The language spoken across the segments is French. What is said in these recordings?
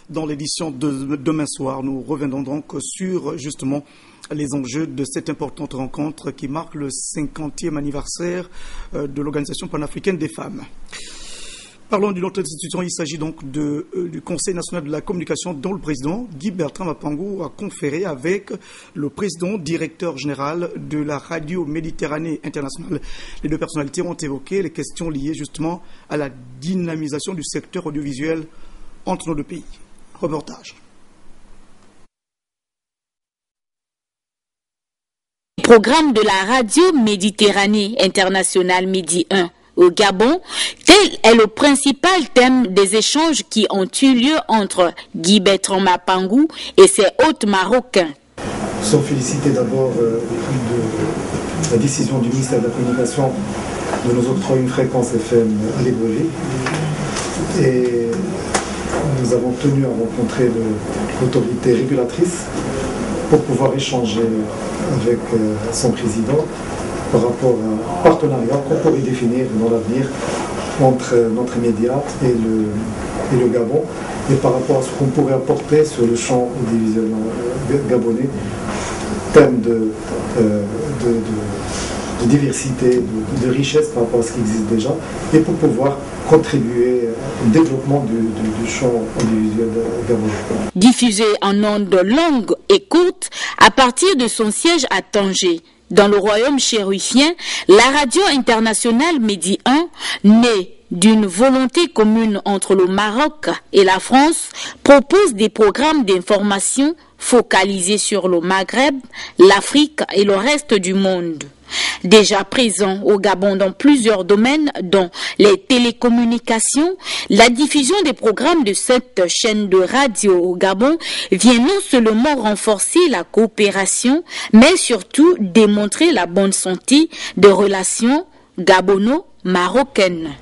Dans l'édition de demain soir, nous reviendrons donc sur justement les enjeux de cette importante rencontre qui marque le 50e anniversaire de l'Organisation panafricaine des femmes. Parlons d'une autre institution, il s'agit donc du Conseil national de la communication dont le président Guy Bertrand Mapangou a conféré avec le président directeur général de la radio Méditerranée internationale. Les deux personnalités ont évoqué les questions liées justement à la dynamisation du secteur audiovisuel entre nos deux pays. Reportage. Programme de la radio Méditerranée internationale Midi 1 au Gabon, tel est le principal thème des échanges qui ont eu lieu entre Guy Bertrand Mapangou et ses hôtes marocains. Nous sommes félicités d'abord de la décision du ministère de la Communication de nous octroyer une fréquence FM à Libreville. Et nous avons tenu à rencontrer l'autorité régulatrice pour pouvoir échanger avec son président par rapport à un partenariat qu'on pourrait définir dans l'avenir entre notre média et le Gabon, et par rapport à ce qu'on pourrait apporter sur le champ audiovisuel gabonais, thème de diversité, de richesse par rapport à ce qui existe déjà, et pour pouvoir contribuer au développement du champ audiovisuel gabonais. Diffusé en ondes longues et courtes à partir de son siège à Tanger, dans le royaume chérifien, la radio internationale Midi 1, née d'une volonté commune entre le Maroc et la France, propose des programmes d'information focalisés sur le Maghreb, l'Afrique et le reste du monde. Déjà présent au Gabon dans plusieurs domaines, dont les télécommunications, la diffusion des programmes de cette chaîne de radio au Gabon vient non seulement renforcer la coopération, mais surtout démontrer la bonne santé des relations gabono-marocaines.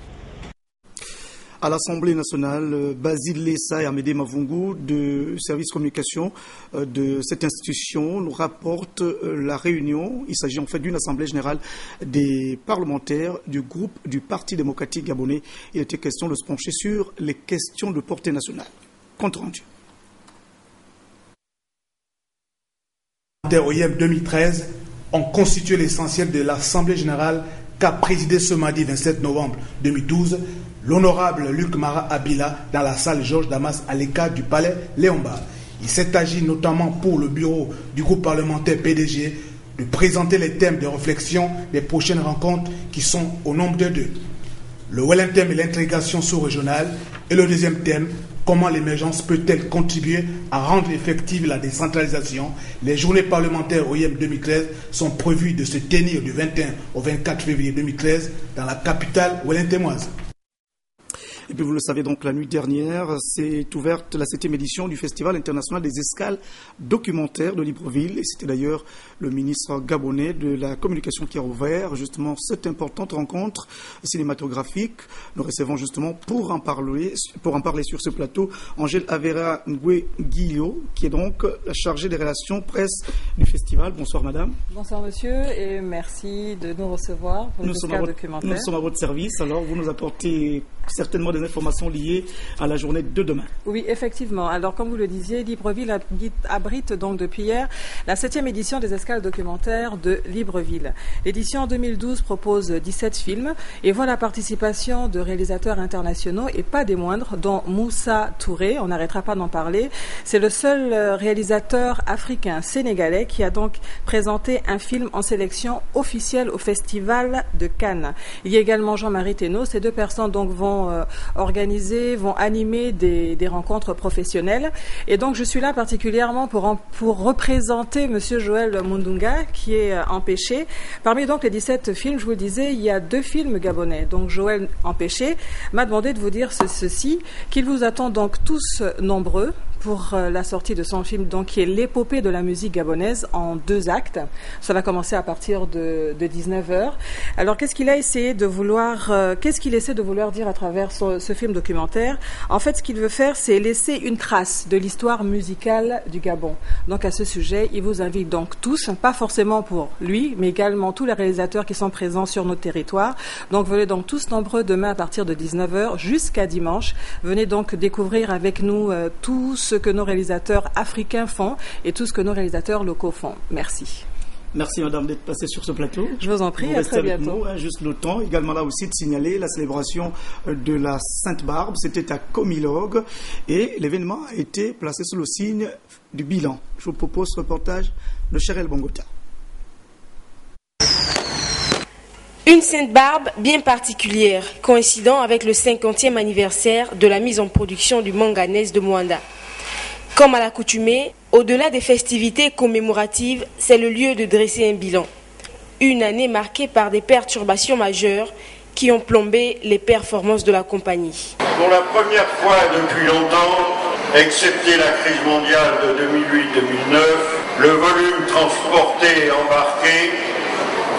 À l'Assemblée nationale, Basile Lessa et Amédée Mavungu de Service Communication de cette institution nous rapportent la réunion. Il s'agit en fait d'une assemblée générale des parlementaires du groupe du Parti démocratique gabonais. Il était question de se pencher sur les questions de portée nationale. Compte rendu. OIM 2013 ont constitué l'essentiel de l'Assemblée générale qu'a présidé ce mardi 27 novembre 2012 l'honorable Luc Mara Abila dans la salle Georges Damas à l'écart du palais Léomba. Il s'est agi notamment pour le bureau du groupe parlementaire PDG de présenter les thèmes de réflexion des prochaines rencontres qui sont au nombre de 2. Le Wellington et l'intégration sous-régionale et le deuxième thème, comment l'émergence peut-elle contribuer à rendre effective la décentralisation. Les journées parlementaires OIM 2013 sont prévues de se tenir du 21 au 24 février 2013 dans la capitale wellingtonoise. Et puis vous le savez donc, la nuit dernière, s'est ouverte la 7e édition du Festival international des escales documentaires de Libreville. Et c'était d'ailleurs le ministre gabonais de la communication qui a ouvert justement cette importante rencontre cinématographique. Nous recevons justement pour en parler sur ce plateau Angèle Avera Ngwe-Guillot, qui est donc la chargée des relations presse du festival. Bonsoir madame. Bonsoir monsieur et merci de nous recevoir pour les escales documentaires. Nous sommes à votre service, alors vous nous apportez certainement des informations liées à la journée de demain. Oui, effectivement. Alors, comme vous le disiez, Libreville abrite donc depuis hier la 7e édition des escales documentaires de Libreville. L'édition 2012 propose 17 films et voit la participation de réalisateurs internationaux et pas des moindres, dont Moussa Touré, on n'arrêtera pas d'en parler. C'est le seul réalisateur africain sénégalais qui a donc présenté un film en sélection officielle au Festival de Cannes. Il y a également Jean-Marie Thénault. Ces deux personnes donc vont animer des rencontres professionnelles. Et donc, je suis là particulièrement pour représenter Monsieur Joël Mundunga, qui est empêché. Parmi donc les 17 films, je vous le disais, il y a 2 films gabonais. Donc, Joël, empêché, m'a demandé de vous dire ceci, qu'il vous attend donc tous nombreux pour la sortie de son film, donc qui est l'épopée de la musique gabonaise en 2 actes. Ça va commencer à partir de 19h. Alors qu'est-ce qu'il essaie de vouloir dire à travers ce film documentaire? En fait, ce qu'il veut faire, c'est laisser une trace de l'histoire musicale du Gabon. Donc à ce sujet, il vous invite donc tous, pas forcément pour lui, mais également tous les réalisateurs qui sont présents sur notre territoire. Donc venez donc tous nombreux demain à partir de 19h jusqu'à dimanche. Venez donc découvrir avec nous tout ce que nos réalisateurs africains font et tout ce que nos réalisateurs locaux font. Merci. Merci madame d'être passée sur ce plateau. Je vous en prie, à très bientôt. Nous, juste le temps, également là aussi de signaler la célébration de la Sainte-Barbe. C'était à Comilogue et l'événement a été placé sous le signe du bilan. Je vous propose ce reportage de Cherel Bongota. Une Sainte-Barbe bien particulière, coïncidant avec le 50e anniversaire de la mise en production du manganèse de Moanda. Comme à l'accoutumée, au-delà des festivités commémoratives, c'est le lieu de dresser un bilan. Une année marquée par des perturbations majeures qui ont plombé les performances de la compagnie. Pour la première fois depuis longtemps, excepté la crise mondiale de 2008-2009, le volume transporté et embarqué,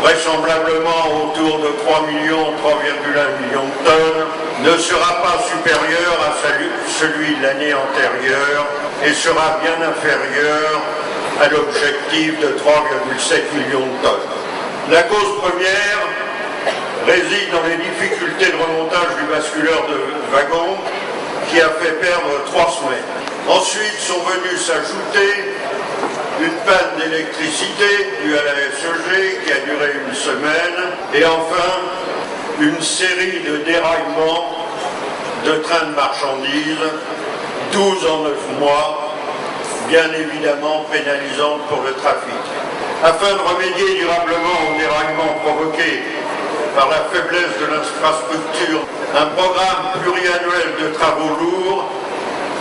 vraisemblablement autour de 3,1 millions de tonnes, ne sera pas supérieur à celui de l'année antérieure et sera bien inférieur à l'objectif de 3,7 millions de tonnes. La cause première réside dans les difficultés de remontage du basculeur de wagon qui a fait perdre 3 semaines. Ensuite sont venus s'ajouter une panne d'électricité due à la SEG qui a duré 1 semaine et enfin une série de déraillements de trains de marchandises, 12 en 9 mois, bien évidemment pénalisantes pour le trafic. Afin de remédier durablement aux déraillements provoqués par la faiblesse de l'infrastructure, un programme pluriannuel de travaux lourds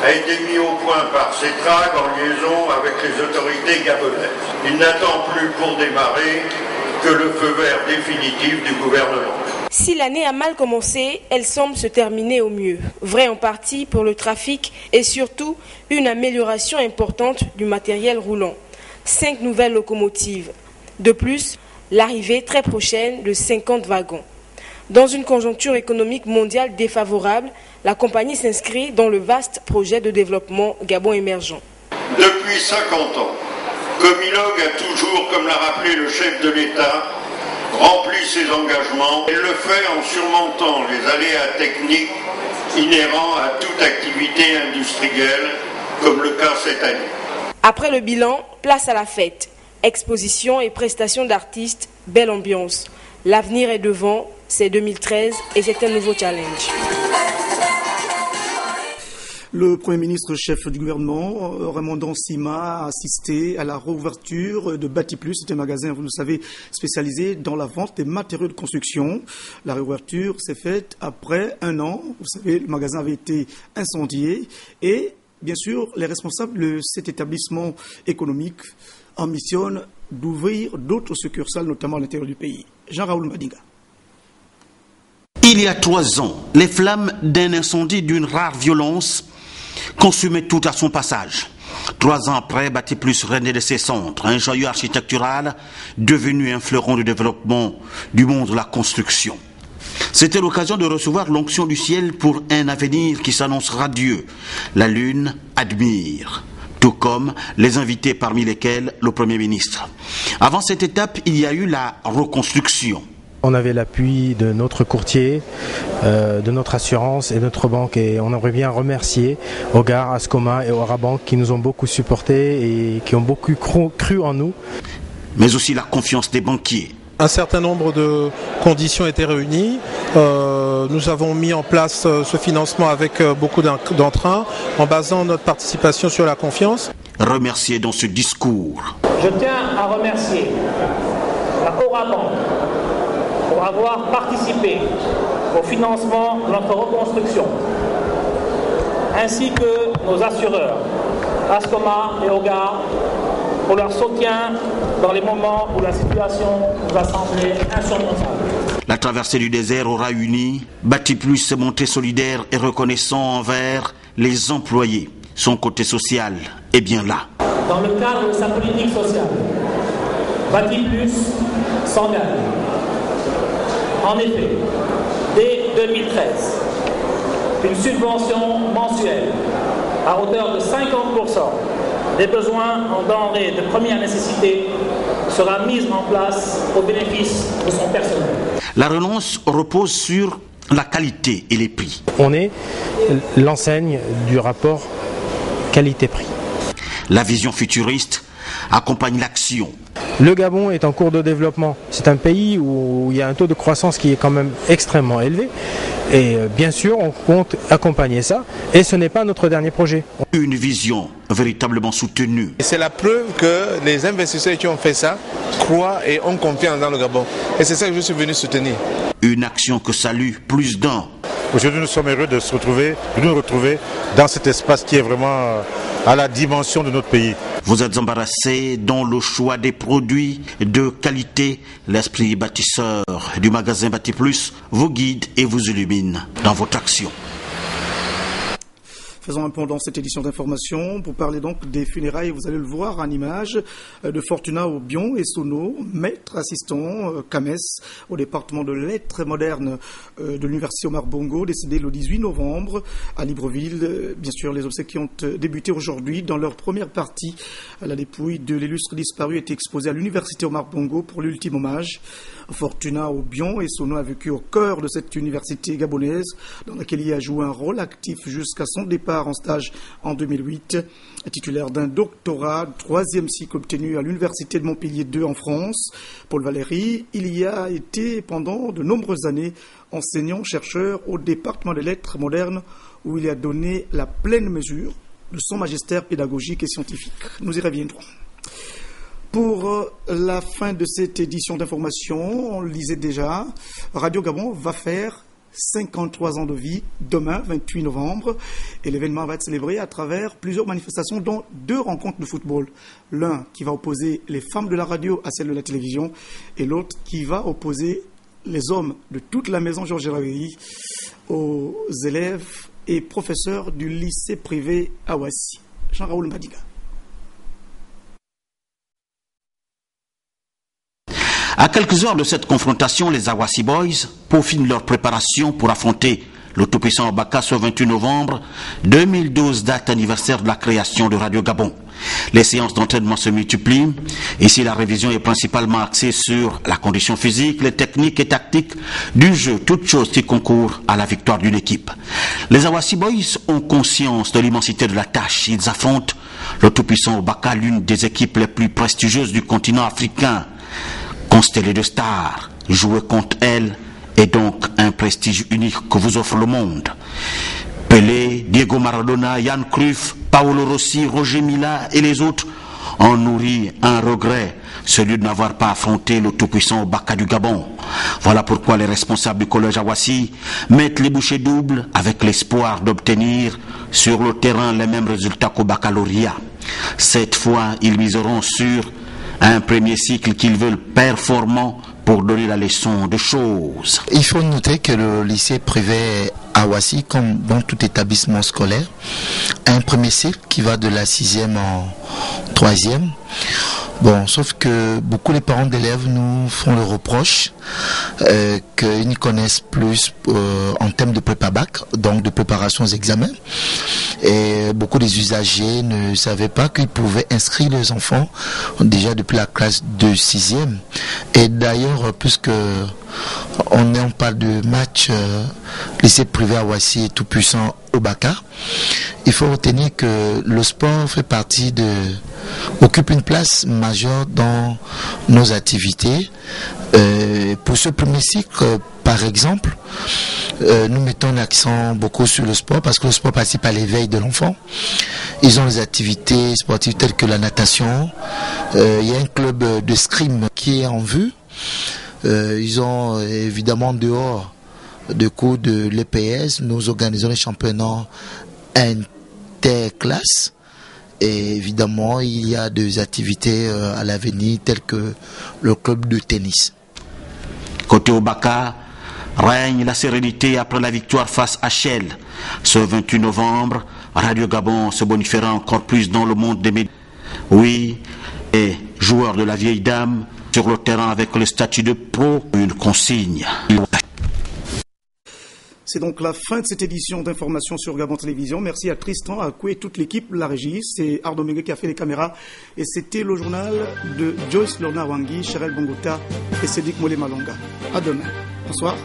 a été mis au point par CETRAG en liaison avec les autorités gabonaises. Il n'attend plus pour démarrer que le feu vert définitif du gouvernement. Si l'année a mal commencé, elle semble se terminer au mieux. Vrai en partie pour le trafic et surtout une amélioration importante du matériel roulant. 5 nouvelles locomotives. De plus, l'arrivée très prochaine de 50 wagons. Dans une conjoncture économique mondiale défavorable, la compagnie s'inscrit dans le vaste projet de développement Gabon émergent. Depuis 50 ans, Comilogue a toujours, comme l'a rappelé le chef de l'État, rempli ses engagements. Il le fait en surmontant les aléas techniques inhérents à toute activité industrielle, comme le cas cette année. Après le bilan, place à la fête. Exposition et prestations d'artistes, belle ambiance. L'avenir est devant, c'est 2013 et c'est un nouveau challenge. Le Premier ministre chef du gouvernement, Raymond Sima, a assisté à la réouverture de Batiplus. C'est un magasin, vous le savez, spécialisé dans la vente des matériaux de construction. La réouverture s'est faite après 1 an. Vous savez, le magasin avait été incendié. Et, bien sûr, les responsables de cet établissement économique ambitionnent d'ouvrir d'autres succursales, notamment à l'intérieur du pays. Jean-Raoul Mbadinga. Il y a 3 ans, les flammes d'un incendie d'une rare violence consumaient tout à son passage. 3 ans après, Batiplus renaît de ses centres, un joyau architectural devenu un fleuron de développement du monde de la construction. C'était l'occasion de recevoir l'onction du ciel pour un avenir qui s'annonce radieux. La lune admire, tout comme les invités parmi lesquels le Premier ministre. Avant cette étape, il y a eu la reconstruction. On avait l'appui de notre courtier, de notre assurance et de notre banque, et on aimerait bien remercier Hogar, Ascoma et Orabank qui nous ont beaucoup supportés et qui ont beaucoup cru en nous. Mais aussi la confiance des banquiers. Un certain nombre de conditions étaient réunies. Nous avons mis en place ce financement avec beaucoup d'entrain en basant notre participation sur la confiance. Remercié dans ce discours. Je tiens à remercier la Orabank pour avoir participé au financement de notre reconstruction, ainsi que nos assureurs, Ascoma et Hogar, pour leur soutien dans les moments où la situation nous a semblé insurmontable. La traversée du désert aura uni, Batiplus s'est montré solidaire et reconnaissant envers les employés. son côté social est bien là. Dans le cadre de sa politique sociale, Bâti Plus s'engage. En effet, dès 2013, une subvention mensuelle à hauteur de 50% des besoins en denrées de première nécessité sera mise en place au bénéfice de son personnel. La relance repose sur la qualité et les prix. On est l'enseigne du rapport qualité-prix. La vision futuriste accompagne l'action. Le Gabon est en cours de développement. C'est un pays où il y a un taux de croissance qui est quand même extrêmement élevé. Et bien sûr, on compte accompagner ça. Et ce n'est pas notre dernier projet. Une vision véritablement soutenue. C'est la preuve que les investisseurs qui ont fait ça croient et ont confiance dans le Gabon. Et c'est ça que je suis venu soutenir. Une action que salue plus d'un. Aujourd'hui, nous sommes heureux de nous retrouver dans cet espace qui est vraiment à la dimension de notre pays. Vous êtes embarrassé dans le choix des produits de qualité. L'esprit bâtisseur du magasin Bâti Plus vous guide et vous illumine dans votre action. Faisons un point dans cette édition d'information pour parler donc des funérailles. Vous allez le voir en image de Fortuna Obion et Sono, maître assistant CAMES au département de lettres modernes de l'université Omar Bongo, décédé le 18 novembre à Libreville. Bien sûr, les obsèques qui ont débuté aujourd'hui dans leur première partie. La dépouille de l'illustre disparu est exposée à l'université Omar Bongo pour l'ultime hommage. Fortuna Obion et Sono a vécu au cœur de cette université gabonaise dans laquelle il a joué un rôle actif jusqu'à son départ en stage en 2008. Titulaire d'un doctorat, 3e cycle obtenu à l'université de Montpellier 2 en France, Paul Valéry, il y a été pendant de nombreuses années enseignant-chercheur au département des lettres modernes où il a donné la pleine mesure de son magistère pédagogique et scientifique. Nous y reviendrons. Pour la fin de cette édition d'information, on le lisait déjà, Radio Gabon va faire 53 ans de vie demain, 28 novembre. Et l'événement va être célébré à travers plusieurs manifestations, dont 2 rencontres de football. L'un qui va opposer les femmes de la radio à celles de la télévision et l'autre qui va opposer les hommes de toute la maison Georges Raveri aux élèves et professeurs du lycée privé Awassi. Jean-Raoul Mbadiga. À quelques heures de cette confrontation, les Awassi Boys peaufinent leur préparation pour affronter le tout-puissant Obaka ce 28 novembre 2012, date anniversaire de la création de Radio Gabon. Les séances d'entraînement se multiplient. Ici, la révision est principalement axée sur la condition physique, les techniques et tactiques du jeu, toutes choses qui concourent à la victoire d'une équipe. Les Awassi Boys ont conscience de l'immensité de la tâche. Ils affrontent le tout-puissant Obaka, l'une des équipes les plus prestigieuses du continent africain. Constellée de stars, jouer contre elle est donc un prestige unique que vous offre le monde. Pelé, Diego Maradona, Jan Cruyff, Paolo Rossi, Roger Mila et les autres ont nourri un regret, celui de n'avoir pas affronté le tout-puissant Obaka du Gabon. Voilà pourquoi les responsables du collège Awassi mettent les bouchées doubles avec l'espoir d'obtenir sur le terrain les mêmes résultats qu'au baccalauréat. Cette fois, ils miseront sur un premier cycle qu'ils veulent performant pour donner la leçon de choses. Il faut noter que le lycée privé Awassi, comme dans tout établissement scolaire, a un premier cycle qui va de la 6e en 3e. Bon, sauf que beaucoup les parents d'élèves nous font le reproche qu'ils n'y connaissent plus en termes de prépa-bac, donc de préparation aux examens. Et beaucoup des usagers ne savaient pas qu'ils pouvaient inscrire leurs enfants déjà depuis la classe de 6e. Et d'ailleurs, puisque on parle de match lycée privé Awassi et tout puissant Obaka, il faut retenir que le sport fait partie occupe une place majeure dans nos activités. Pour ce premier cycle, par exemple, nous mettons l'accent beaucoup sur le sport parce que le sport participe à l'éveil de l'enfant. Ils ont des activités sportives telles que la natation. Il y a un club d'escrime qui est en vue. Ils ont évidemment en dehors de cours de l'EPS, nous organisons les championnats interclasses. Et évidemment, il y a des activités à l'avenir telles que le club de tennis. Côté Obaka, règne la sérénité après la victoire face à Shell. Ce 28 novembre, Radio Gabon se bonifera encore plus dans le monde des médias. Oui, et joueur de la vieille dame sur le terrain avec le statut de pro, une consigne. C'est donc la fin de cette édition d'information sur Gabon Télévision. Merci à Tristan, à Koué et toute l'équipe, la régie. C'est Ardo Mengue qui a fait les caméras. Et c'était le journal de Joyce Lorna Wangi, Cherel Bongota et Cédric Molé Malonga. À demain. Bonsoir.